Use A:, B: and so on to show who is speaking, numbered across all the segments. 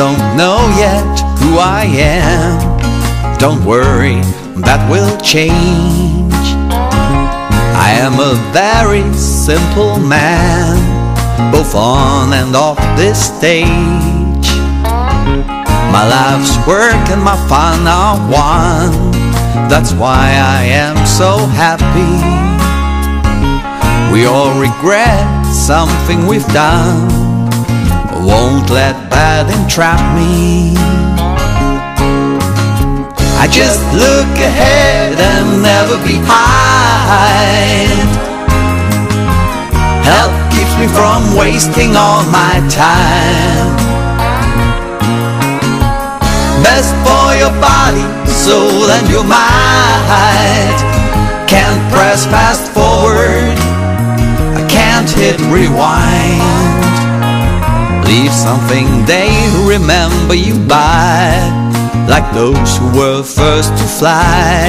A: don't know yet who I am. Don't worry, that will change. I am a very simple man, both on and off this stage. My life's work and my fun are one. That's why I am so happy. We all regret something we've done. Won't let that entrap me. I just look ahead and never behind. Help keeps me from wasting all my time. Best for your body, soul and your mind. Can't press fast forward, I can't hit rewind. Leave something they remember you by, like those who were first to fly,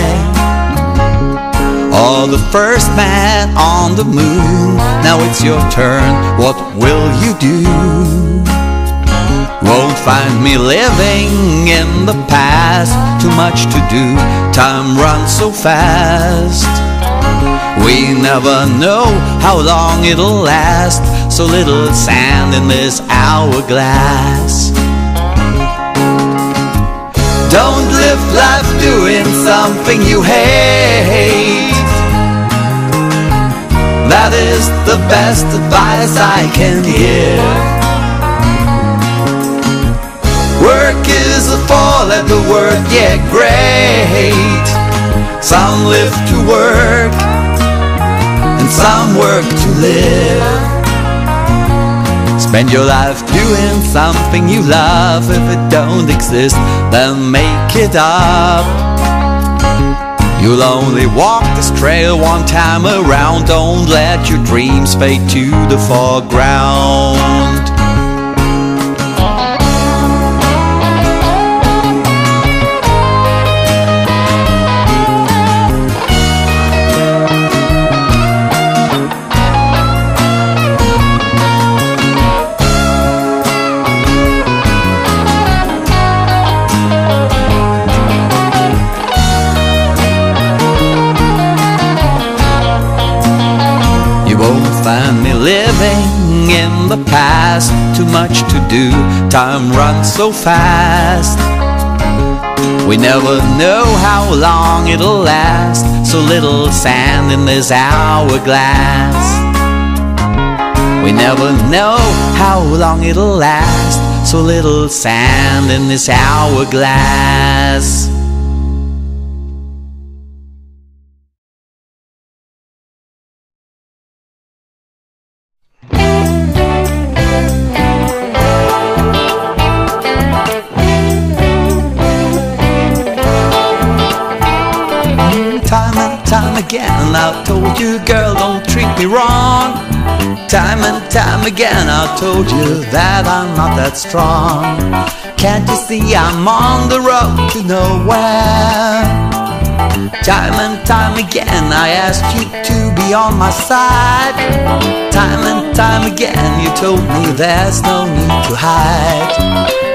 A: or the first man on the moon. Now it's your turn, what will you do? Won't find me living in the past. Too much to do, time runs so fast. We never know how long it'll last. So little sand in this hourglass. Don't live life doing something you hate. That is the best advice I can give. Work is a four-letter word, yeah, great. Some live to work, and some work to live. Spend your life doing something you love. If it don't exist, then make it up. You'll only walk this trail one time around. Don't let your dreams fade to the foreground. Find me living in the past. Too much to do, time runs so fast. We never know how long it'll last. So little sand in this hourglass. We never know how long it'll last. So little sand in this hourglass. Time again I've told you, girl, don't treat me wrong. Time and time again I've told you that I'm not that strong. Can't you see I'm on the road to nowhere? Time and time again I asked you to be on my side. Time and time again you told me there's no need to hide.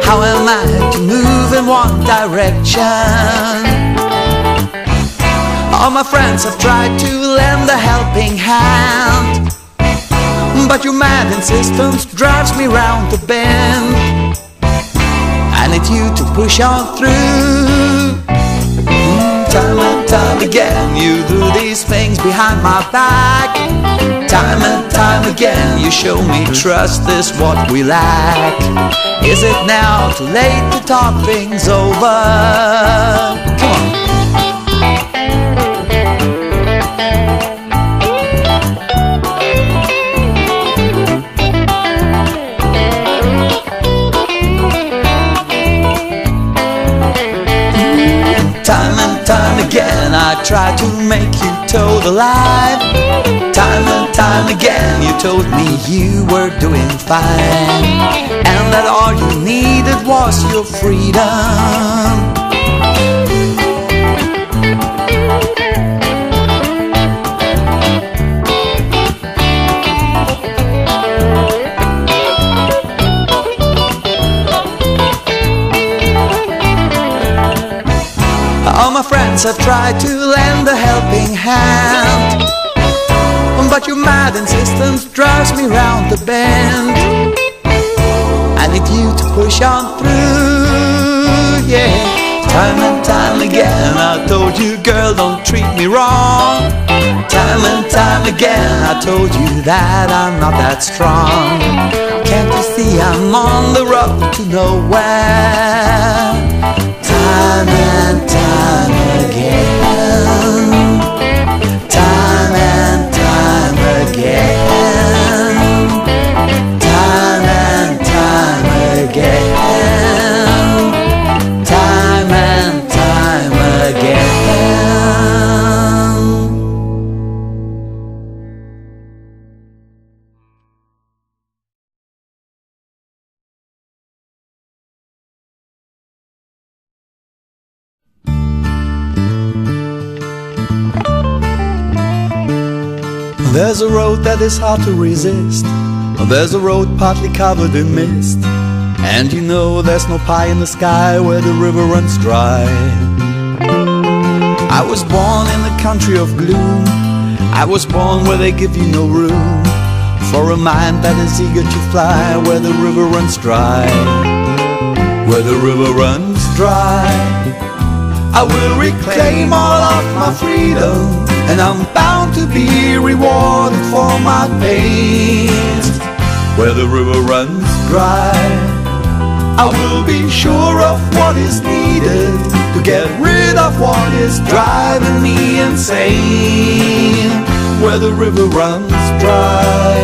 A: How am I to move in one direction? All my friends have tried to lend a helping hand, but your mad insistence drives me round the bend. I need you to push on through. Time and time again you do these things behind my back. Time and time again you show me trust is what we lack. Is it now too late to talk things over? Come on. Time and time again I try to make you toe the line. Time and time again you told me you were doing fine, and that all you needed was your freedom. once I tried to lend a helping hand, but your mad insistence drives me round the bend. I need you to push on through, yeah. Time and time again I told you, girl, don't treat me wrong. Time and time again I told you that I'm not that strong. Can't you see I'm on the road to nowhere? Time and time again. Time and time again. Time and time again. Time and time again. There's a road that is hard to resist. There's a road partly covered in mist, and you know there's no pie in the sky where the river runs dry. I was born in the country of gloom. I was born where they give you no room for a mind that is eager to fly where the river runs dry. Where the river runs dry, I will reclaim all of my freedom, and I'm bound to be rewarded for my pains. Where the river runs dry, I will be sure of what is needed to get rid of what is driving me insane. Where the river runs dry.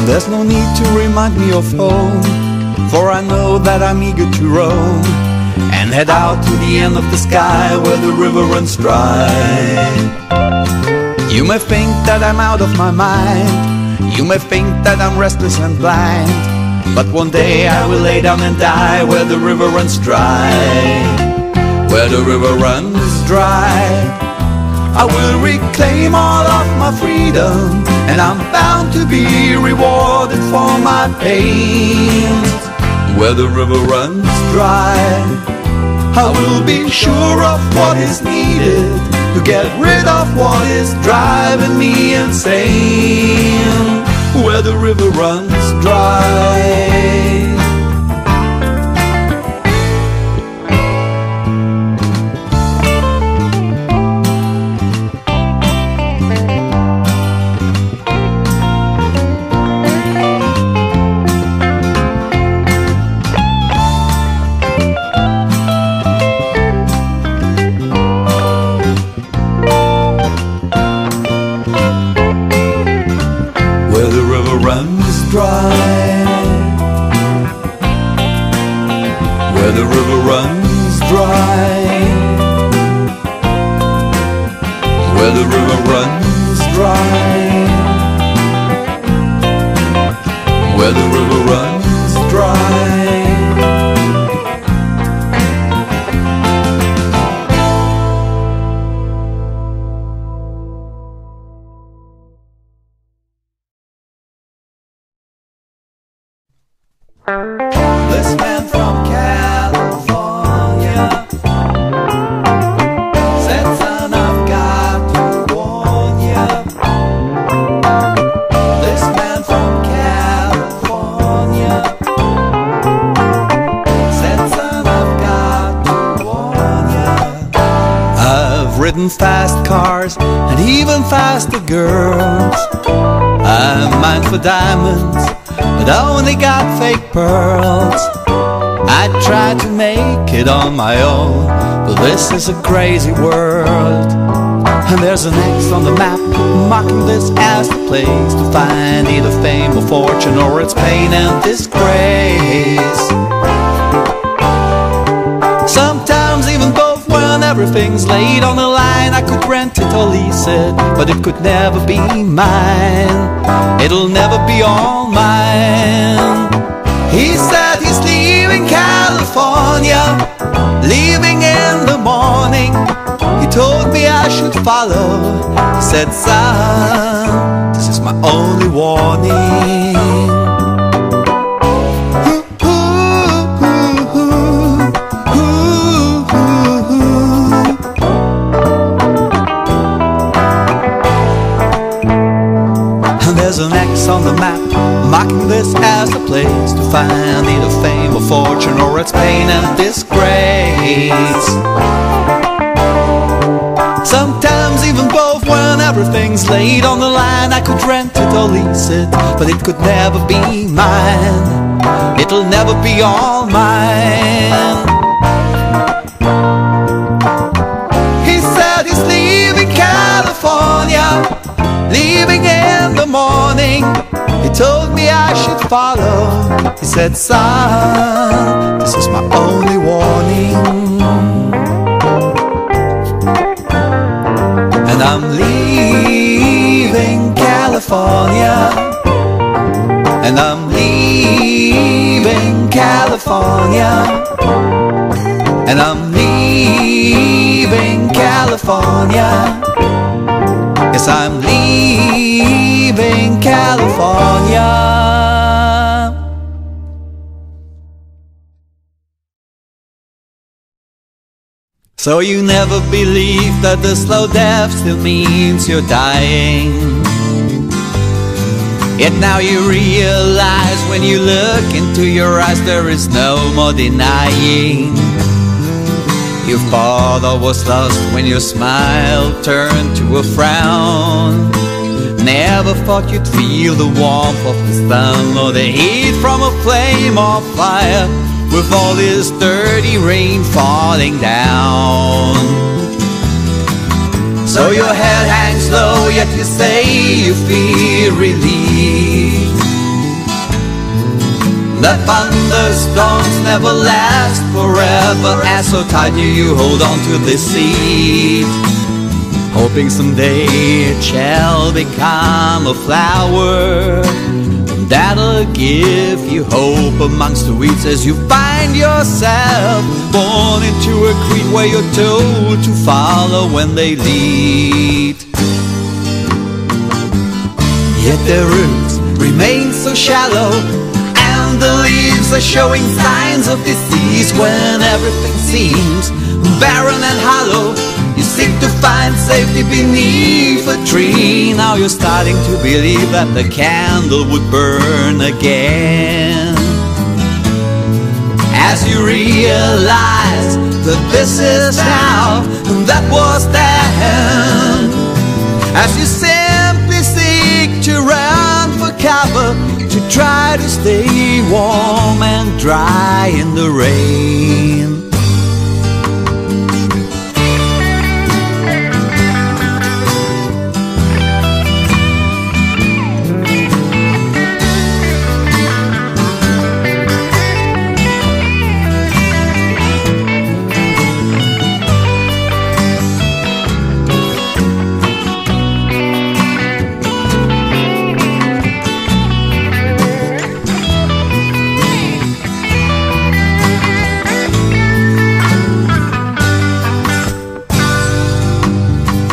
A: There's no need to remind me of home, for I know that I'm eager to roam and head out to the end of the sky where the river runs dry. You may think that I'm out of my mind, you may think that I'm restless and blind, but one day I will lay down and die where the river runs dry. Where the river runs dry, I will reclaim all of my freedom, and I'm bound to be rewarded for my pains. Where the river runs dry, I will be sure of what is needed to get rid of what is driving me insane. Where the river runs dry. Where the river runs dry, where the river runs dry, where the river runs dry. This man from California said, son, I've got to warn ya. This man from California said, son, I've got to warn ya. I've ridden fast cars and even faster girls. I'm mined for diamonds, but I only got fake pearls. I tried to make it on my own, but this is a crazy world. And there's an X on the map marking this as the place to find either fame or fortune, or it's pain and disgrace. Sometimes even both, when everything's laid on the line. I could rent it or lease it, but it could never be mine. It'll never be all mine. He said he's leaving California, leaving in the morning. He told me I should follow. He said, son, this is my only warning. there's an X on the map, marking this as a place to find either fame or fortune, or its pain and disgrace. Sometimes even both, when everything's laid on the line. I could rent it or lease it, but it could never be mine. It'll never be all mine. He said he's leaving California, leaving in the morning. He told me I should follow. He said, son, this is my only warning. And I'm leaving California, and I'm leaving California, and I'm leaving California. Yes, I'm leaving California. So you never believe that the slow death still means you're dying. Yet now you realize, when you look into your eyes, there is no more denying. Your father was lost when your smile turned to a frown. Never thought you'd feel the warmth of the sun, or the heat from a flame or fire, with all this dirty rain falling down. So your head hangs low, yet you say you feel relief. The thunderstorms never last forever, and so tight you hold on to this seed, hoping someday it shall become a flower that'll give you hope amongst the weeds, as you find yourself born into a creed where you're told to follow when they lead. Yet their roots remain so shallow, and the leaves are showing signs of disease. When everything seems barren and hollow, you seek to find safety beneath a tree. Now you're starting to believe that the candle would burn again, as you realize that this is now and that was then. As you simply seek to run for cover, to try to stay warm and dry in the rain.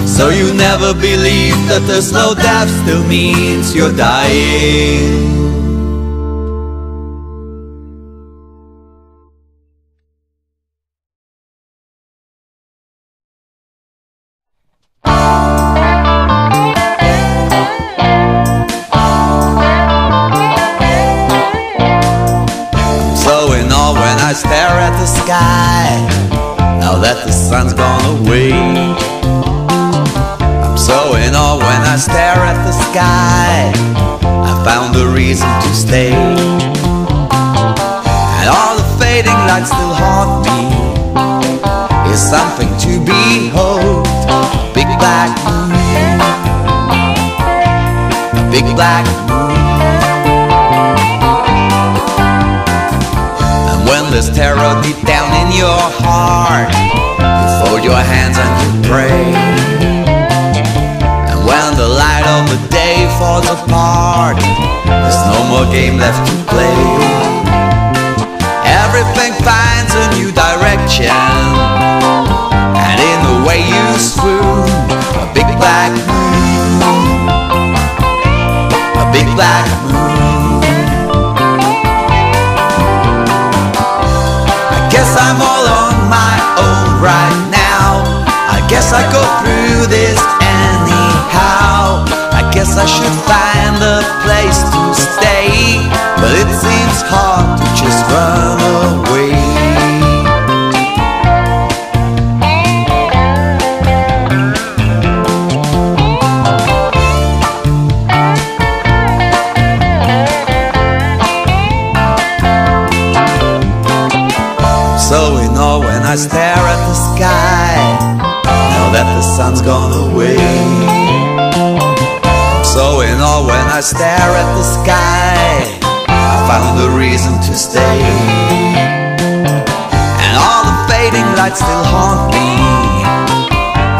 A: So you never believe that the slow death still means you're dying. So in awe when I stare at the sky, now that the sun's gone away. So in awe when I stare at the sky, I found a reason to stay. And all the fading lights still haunt me, is something to behold. Big black moon, a big black moon. And when there's terror deep down in your heart, you fold your hands and you pray. When the light of the day falls apart, there's no more game left to play. Everything finds a new direction, and in the way you swoon, a big black moon, a big black moon. I guess I'm all on my own right now. I guess I go through this anyhow. I guess I should find the I stare at the sky, I found a reason to stay. And all the fading lights still haunt me.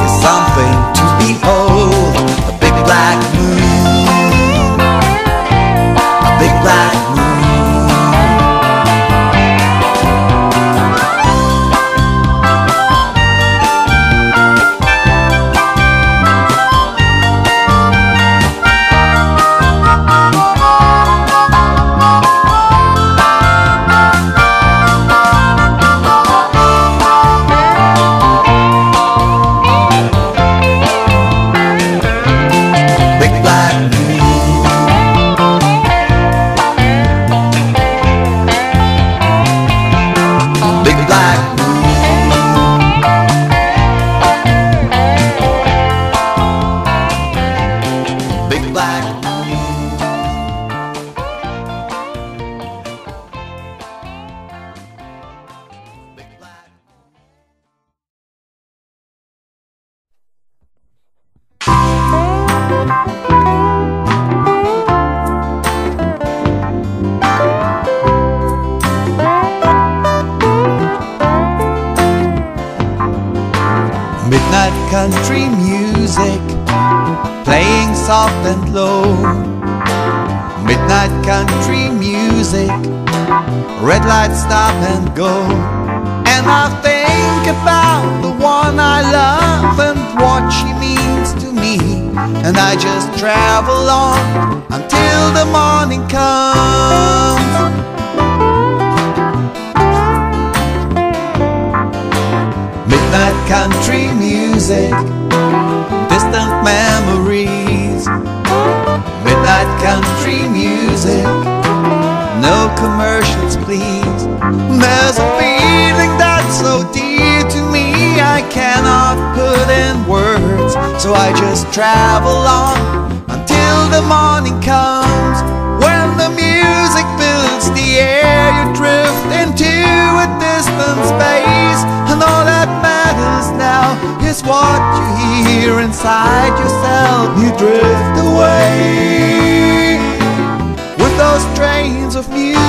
A: It's something to behold, a big black moon, a big black moon.
B: Midnight country music playing soft and low. Midnight country music, red lights stop and go. And I think about the one I love and what she means to me. And I just travel on until the morning comes. Midnight country music, distant memories. Midnight country music, no commercials please. There's a feeling that's so dear to me I cannot put in words. So I just travel on until the morning comes. When the music fills the air, you drift into a distant space. And all that matters now is what you hear inside yourself. You drift away with those strains of music.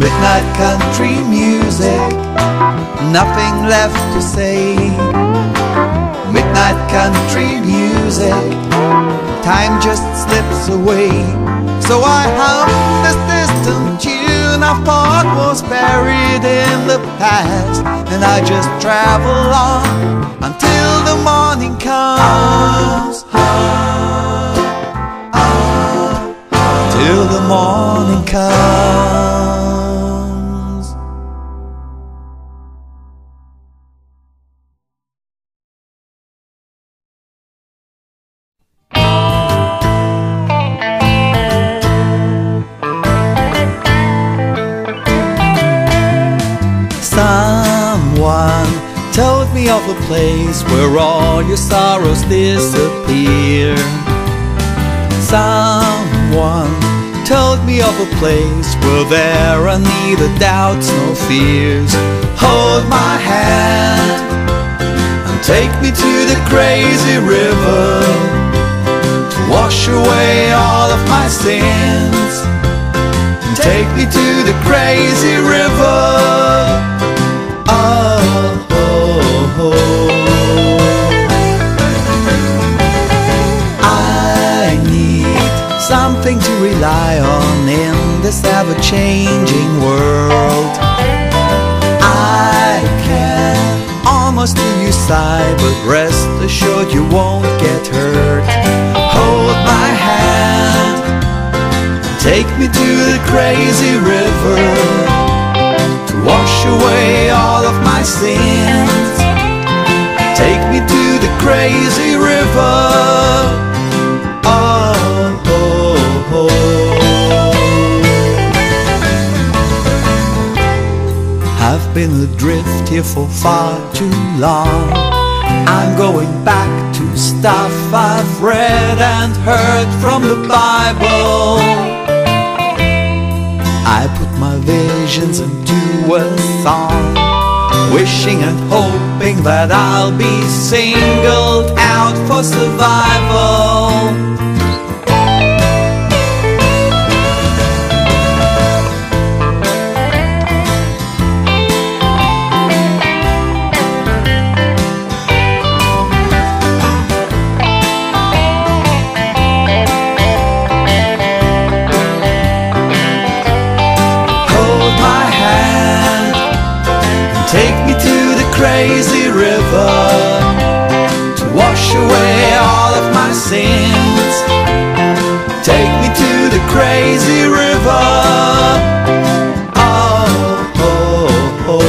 B: Midnight country music, nothing left to say. Midnight country music, time just slips away. So I hum this distant tune I thought was buried in the past. And I just travel on until the morning comes. Till the morning comes. Someone told me of a place where all your sorrows disappear. Someone told me of a place where there are neither doubts nor fears. Hold my hand and take me to the crazy river to wash away all of my sins. Take me to the crazy river. Oh, oh, oh. I need something to rely on in this ever-changing world. I can almost hear you sigh, but rest assured you won't get hurt. Hold my hand, take me to the crazy river to wash away all of my sins. Take me to the crazy river. Oh, oh, oh.
A: here for far too long. I'm going back to stuff I've read and heard from the Bible. I put my visions into a song, wishing and hoping that I'll be singled out for survival.
B: Take me to the crazy river to wash away all of my sins. Take me to the crazy river. Oh, oh, oh.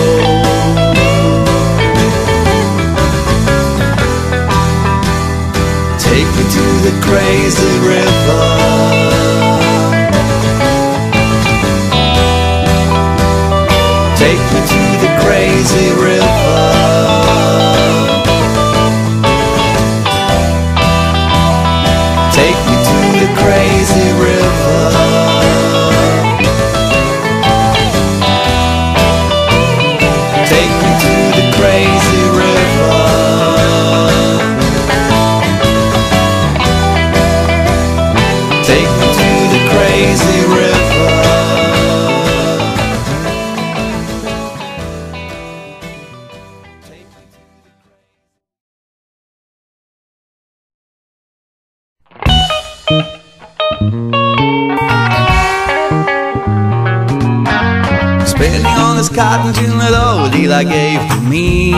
B: Take me to the crazy river. Take me to the crazy river. Take me to the crazy river. Take me to the crazy river. Take me to the crazy river.
A: Spinning on this cotton gin that old Eli gave to me,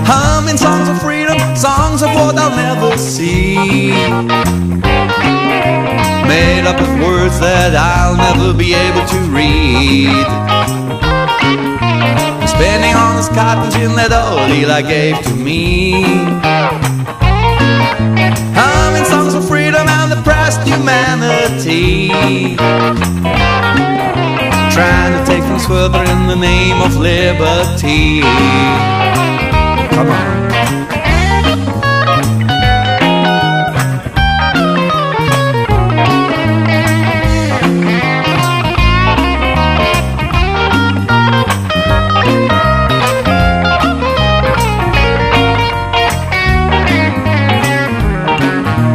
A: humming songs of freedom, songs of what I'll never see, made up of words that I'll never be able to read. Spinning on this cotton gin that old Eli gave to me, humming songs of freedom and oppressed humanity, trying to take things further in the name of liberty. Come on.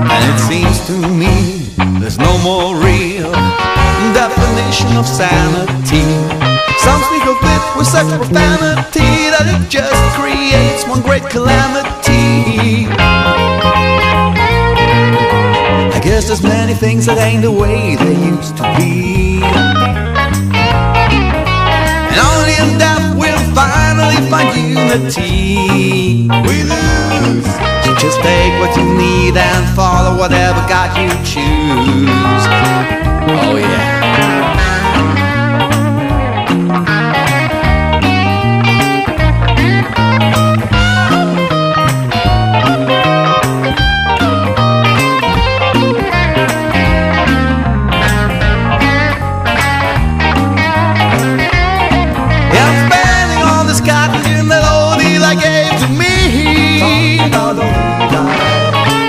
A: And it seems to me there's no more real definition of sanity. Some speak of it with such profanity that it just creates one great calamity. I guess there's many things that ain't the way they used to be, and only in death we'll finally find unity. We lose, so just take what you need and follow whatever God you choose. Oh yeah.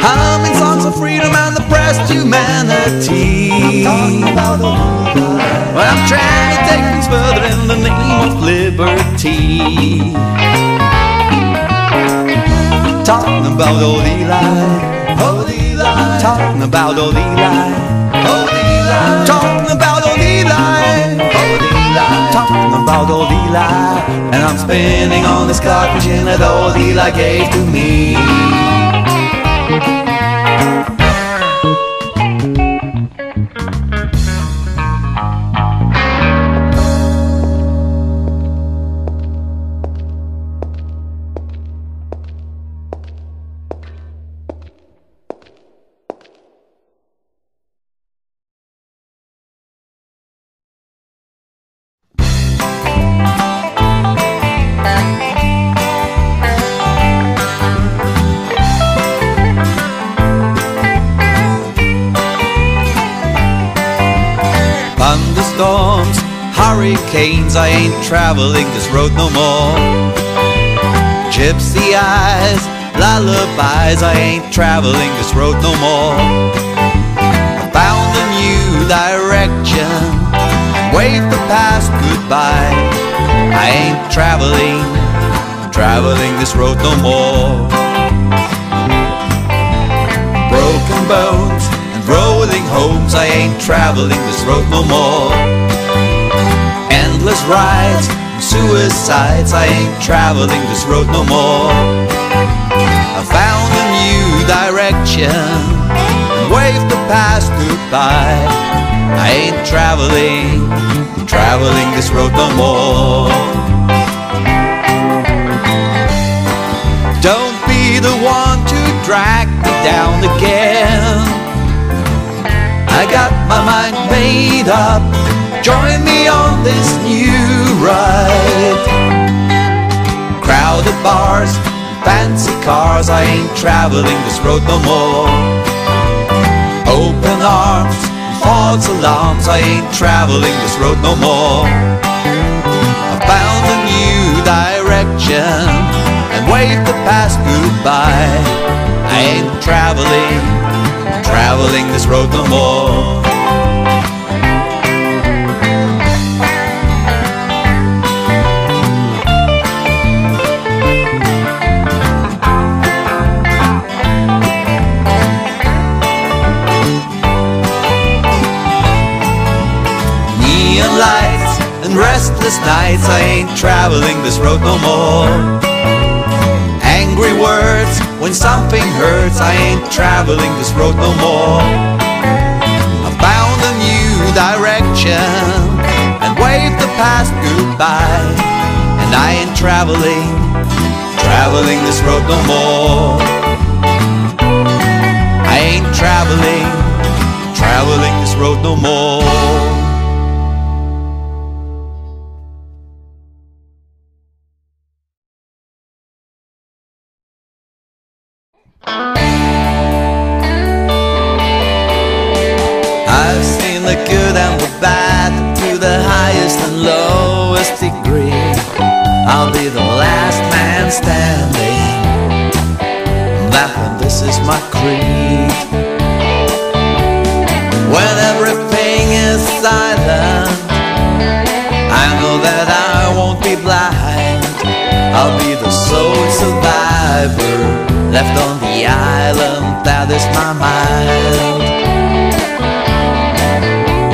A: Humming songs of freedom and oppressed humanity. Well, I'm trying to take things further in the name of liberty. Talking about old Eli, old Eli. Talking about old Eli, old Eli. Talking about old Eli, old Eli. Talking about old Eli. And I'm spinning on this cotton gin that old Eli gave to me.
B: hurricanes, I ain't traveling this road no more. Gypsy eyes, lullabies, I ain't traveling this road no more. I found a new direction, waved the past goodbye. I ain't traveling this road no more. Broken bones and rolling homes, I ain't traveling this road no more. Endless rides and suicides, I ain't traveling this road no more. I found a new direction and waved the past goodbye. I ain't traveling this road no more. Don't be the one to drag me down again. I got my mind made up, join me on this new ride. Crowded bars, fancy cars, I ain't traveling this road no more. Open arms, false alarms, I ain't traveling this road no more. I found a new direction and waved the past goodbye. I ain't traveling this road no more. Neon lights and restless nights, I ain't traveling this road no more. Angry words when something hurts, I ain't traveling this road no more. I found a new direction and waved the past goodbye. And I ain't traveling this road no more. I ain't traveling this road no more. I've seen the good and the bad to the highest and lowest degree. I'll be the last man standing. This is my creed. When everything is silent, I know that I won't be blind. I'll be the sole survivor left on the island. That is my mind.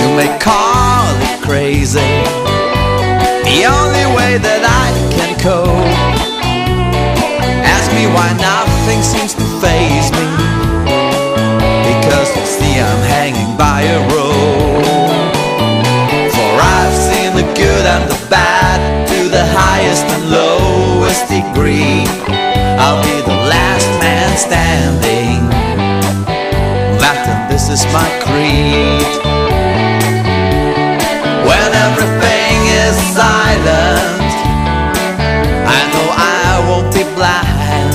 B: You may call it crazy, the only way that I can cope. Ask me why nothing seems to faze me, because you see I'm hanging by a rope. For I've seen the good and the bad to the highest and lowest degree. I'll be the last man standing. That this is my creed. When everything is silent, I know I won't be blind.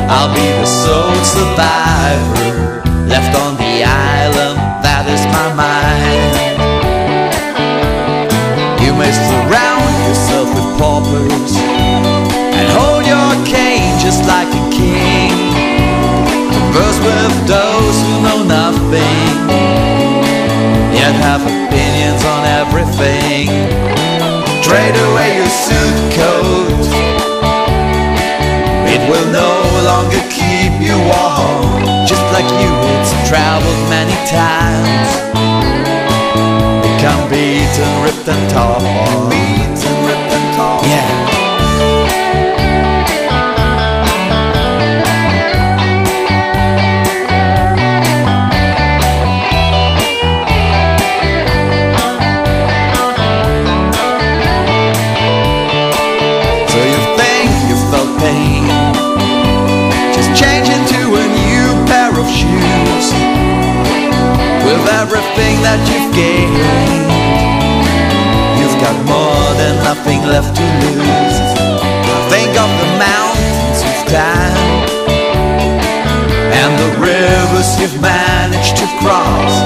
B: I'll be the sole survivor left on the island. That is my mind. You may surround yourself with paupers and hold your cane just like a king. Converse with those who know nothing, yet have opinions on everything. Trade away your suit coat, it will no longer keep you warm. Just like you, it's traveled many times. Become beaten, ripped and torn. Yeah. With everything that you've gained, you've got more than nothing left to lose. Think of the mountains you've climbed and the rivers you've managed to cross,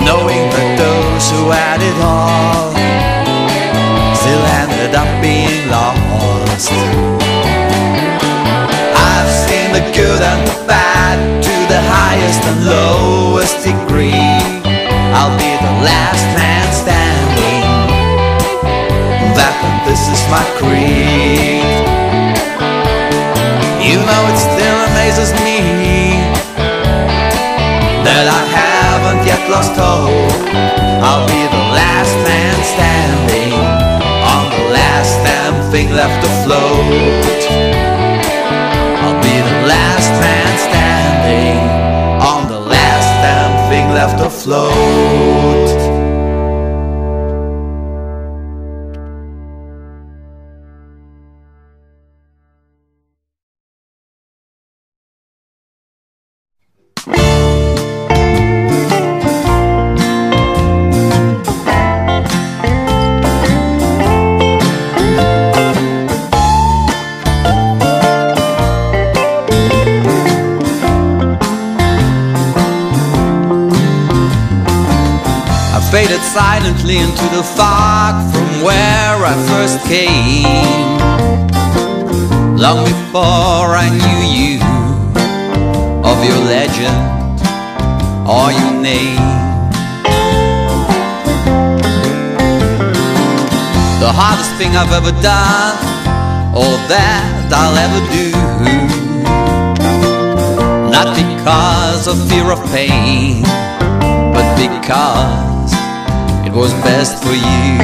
B: knowing that those who had it all
A: good and the bad to the highest and lowest degree. I'll be the last man standing. This is my creed. You know it still amazes me that I haven't yet lost hope. I'll be the last man standing on the last damn thing left afloat. I'll be the last man standing on the last damn thing left afloat. Faded silently into the fog from where I first came. Long before I knew you, of your legend or your name. The hardest thing I've ever done, or that I'll ever do, not because of fear of pain, but because it was best for you.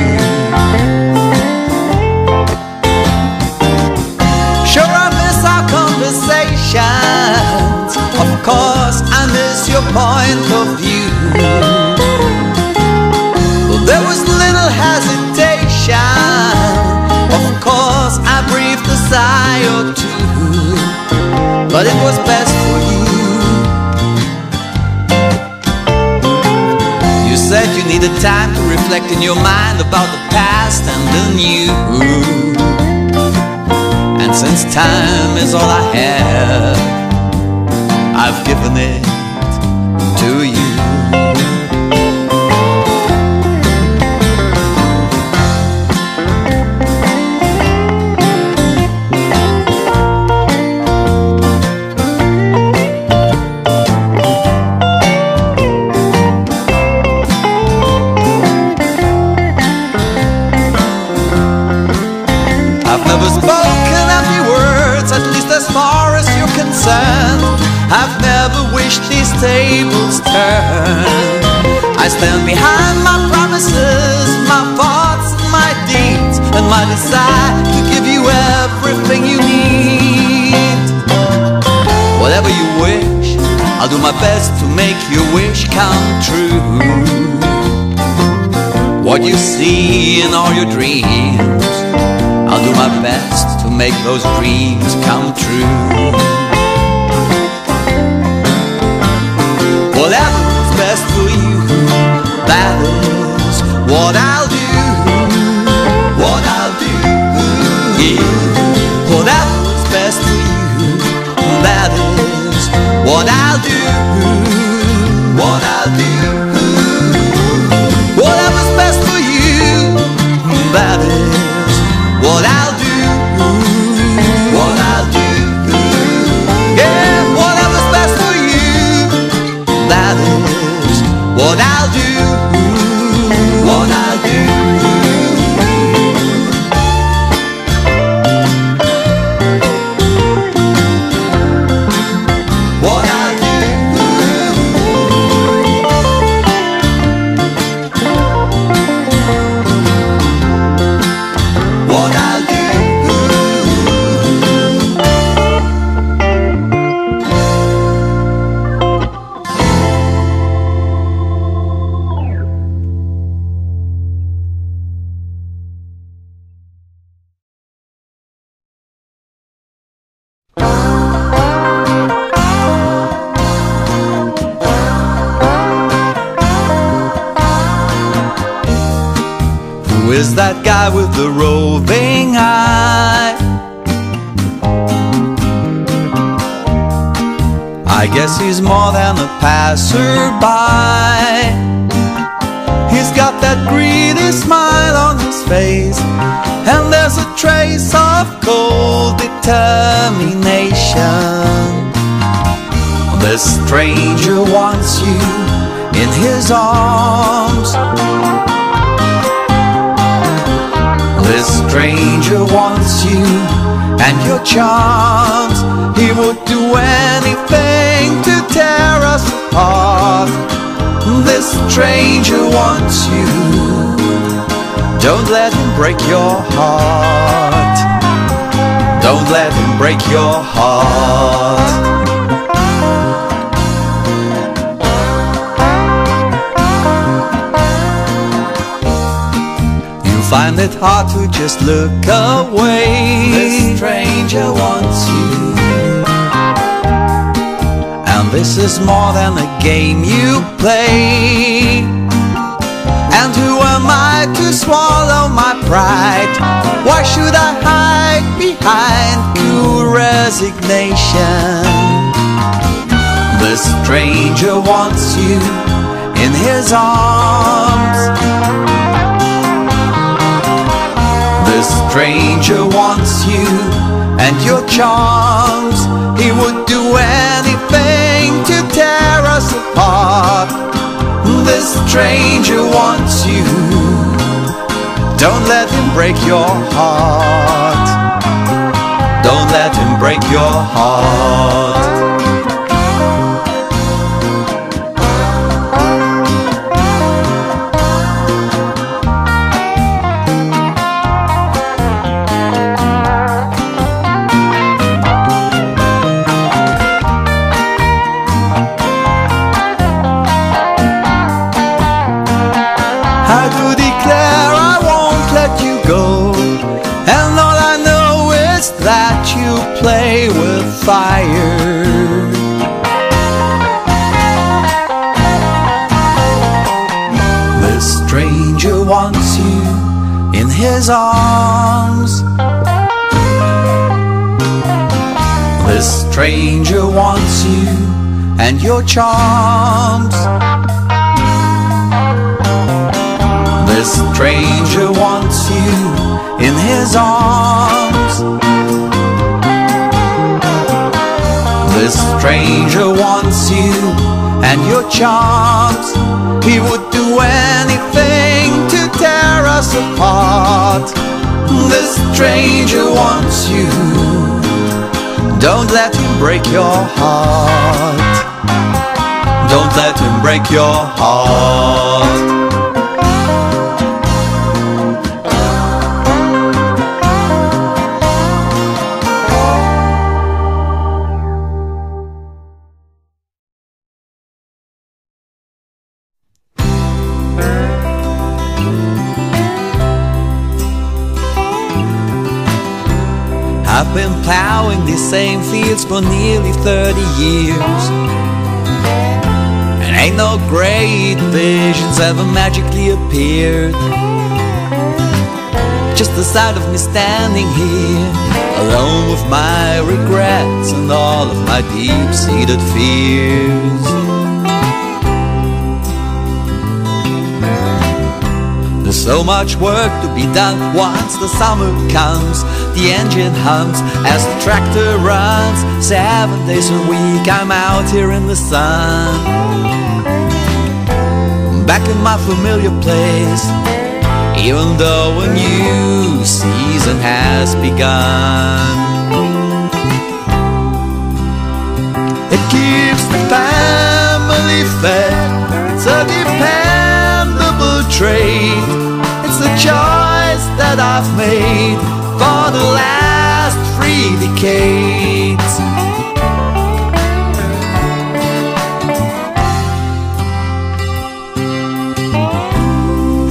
A: Sure, I miss our conversations. Of course, I miss your point of view. Well, there was little hesitation. Of course, I breathed a sigh or two, but it was best for you. Said you needed time to reflect in your mind about the past and the new. And since time is all I have, I've given it to you. I've never wished these tables turned. I stand behind my promises, my thoughts and my deeds, and my desire to give you everything you need. Whatever you wish, I'll do my best to make your wish come true. What you see in all your dreams, I'll do my best to make those dreams come true. Whatever's best for you, that is what I'll do. What I'll do, yeah. Whatever's best for you, that is what I'll do. What I'll do. Whatever's best for you, that is what I'll do. What I'll do. Yeah, whatever's best for you, that is what I'll do. What I'll do. What I'll do. What I'll do. Who is that guy with the roving eye? I guess he's more than a passerby. He's got that greedy smile on his face, and there's a trace of cold determination This stranger wants you in his arms. This stranger wants you and your charms. He would do anything to tear us apart. This stranger wants you. Don't let him break your heart. Don't let him break your heart. Find it hard to just look away.
B: This stranger wants you,
A: and this is more than a game you play. And who am I to swallow my pride? Why should I hide behind cool resignation? This stranger wants you in his arms. This stranger wants you and your charms. He would do anything to tear us apart. This stranger wants you. Don't let him break your heart. Don't let him break your heart. I do declare I won't let you go, and all I know is that you play with fire. This stranger wants you in his arms. This stranger wants you and your charms. This stranger wants you in his arms. This stranger wants you and your charms. He would do anything to tear us apart. This stranger wants you. Don't let him break your heart. Don't let him break your heart. I've been plowing these same fields for nearly 30 years, and ain't no great visions ever magically appeared. Just the sight of me standing here, alone with my regrets and all of my deep-seated fears. There's so much work to be done once the summer comes. The engine hums as the tractor runs. 7 days a week I'm out here in the sun, back in my familiar place, even though a new season has begun. It keeps the family fed. It's a dependable trait. It's the choice that I've made for the last 3 decades.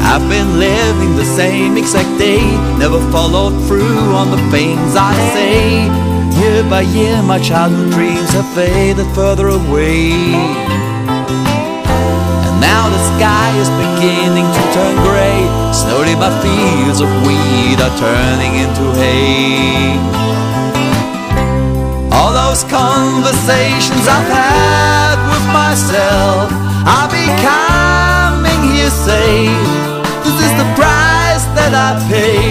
A: I've been living the same exact day, never followed through on the things I say. Year by year my childhood dreams have faded further away, and now the sky is beginning to turn grey. Slowly my fields of wheat are turning into hay. All those conversations I've had with myself are becoming hearsay. This is the price that I pay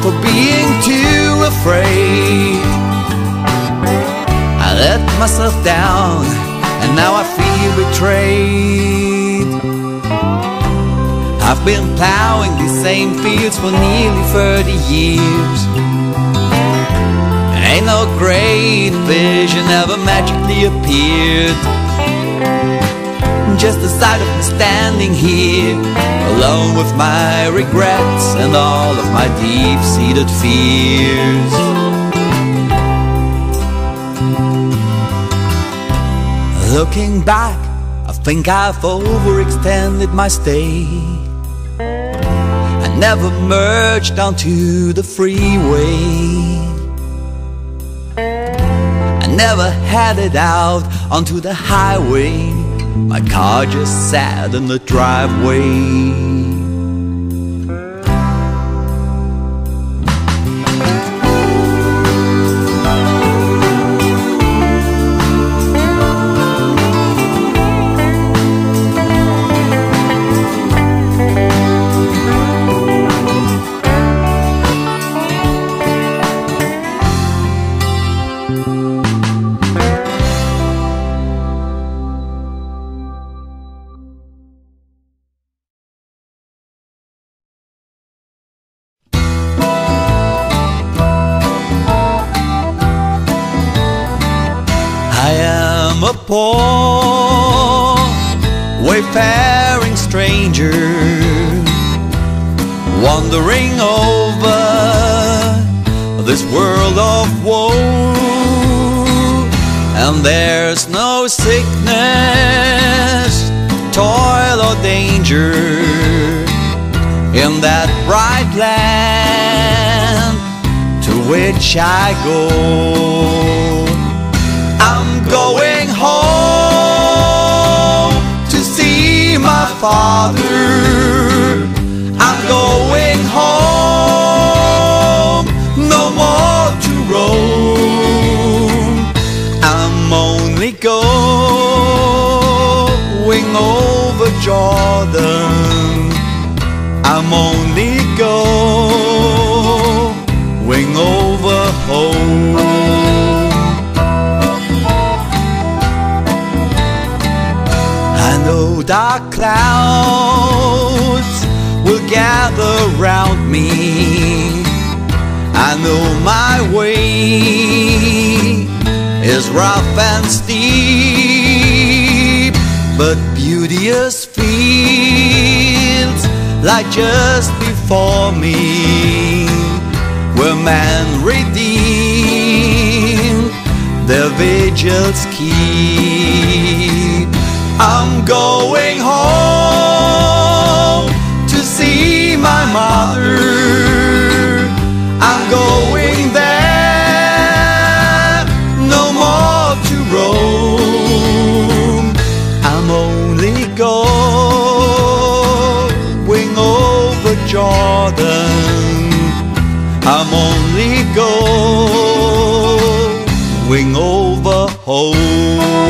A: for being too afraid. I let myself down and now I feel betrayed. I've been plowing the same fields for nearly 30 years. Ain't no great vision ever magically appeared. Just the sight of me standing here, alone with my regrets and all of my deep-seated fears. Looking back, I think I've overextended my stay. I never merged onto the freeway. I never headed out onto the highway. My car just sat in the driveway. A poor, wayfaring stranger, wandering over this world of woe. And there's no sickness, toil or danger in that bright land to which I go. I'm going home to see my father. I'm going home, no more to roam. I'm only going over Jordan. I'm only going over home. Dark clouds will gather round me. I know my way is rough and steep, but beauteous fields lie just before me, where man redeemed their vigils keep. I'm going home to see my mother. I'm going there, no more to roam. I'm only going over Jordan. I'm only going over home.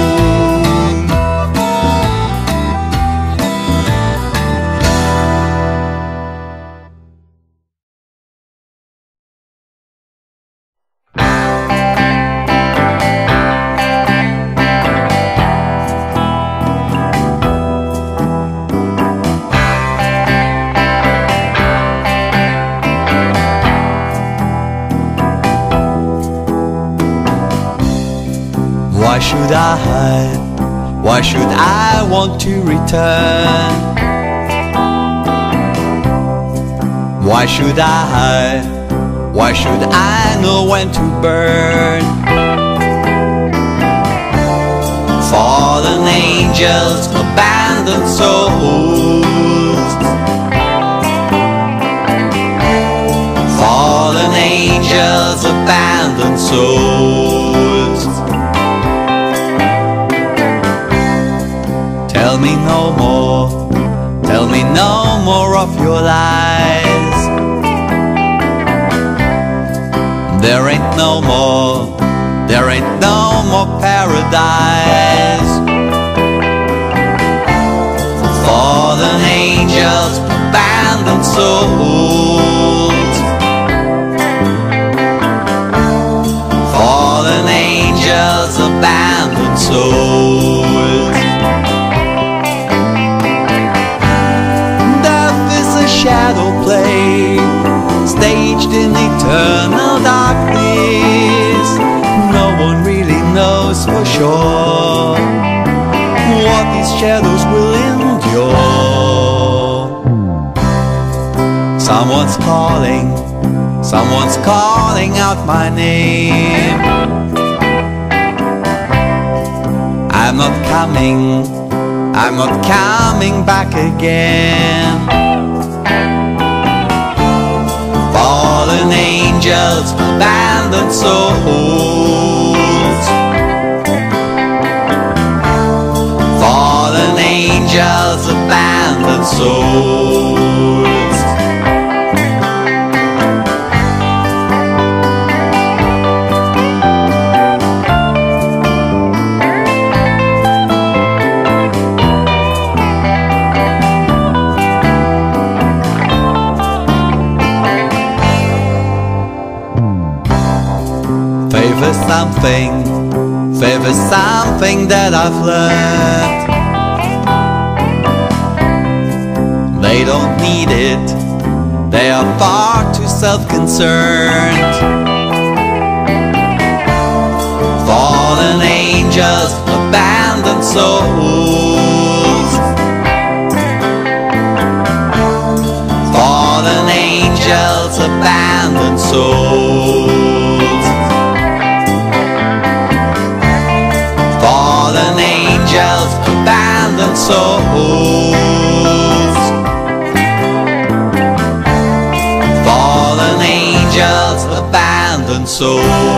A: Why should I want to return? Why should I know when to burn? Fallen angels, abandoned souls. Fallen angels, abandoned souls. Tell me no more of your lies. There ain't no more paradise. Fallen angels, abandoned souls. Fallen angels, abandoned souls. eternal darkness. No one really knows for sure what these shadows will endure. Someone's calling out my name. I'm not coming back again. Fallen angels, abandoned souls. Fallen angels, abandoned souls. Favor something that I've learned. They don't need it, they are far too self-concerned. Fallen angels, abandoned souls. Fallen angels, abandoned souls. Fallen angels, abandoned souls. Fallen angels, abandoned souls.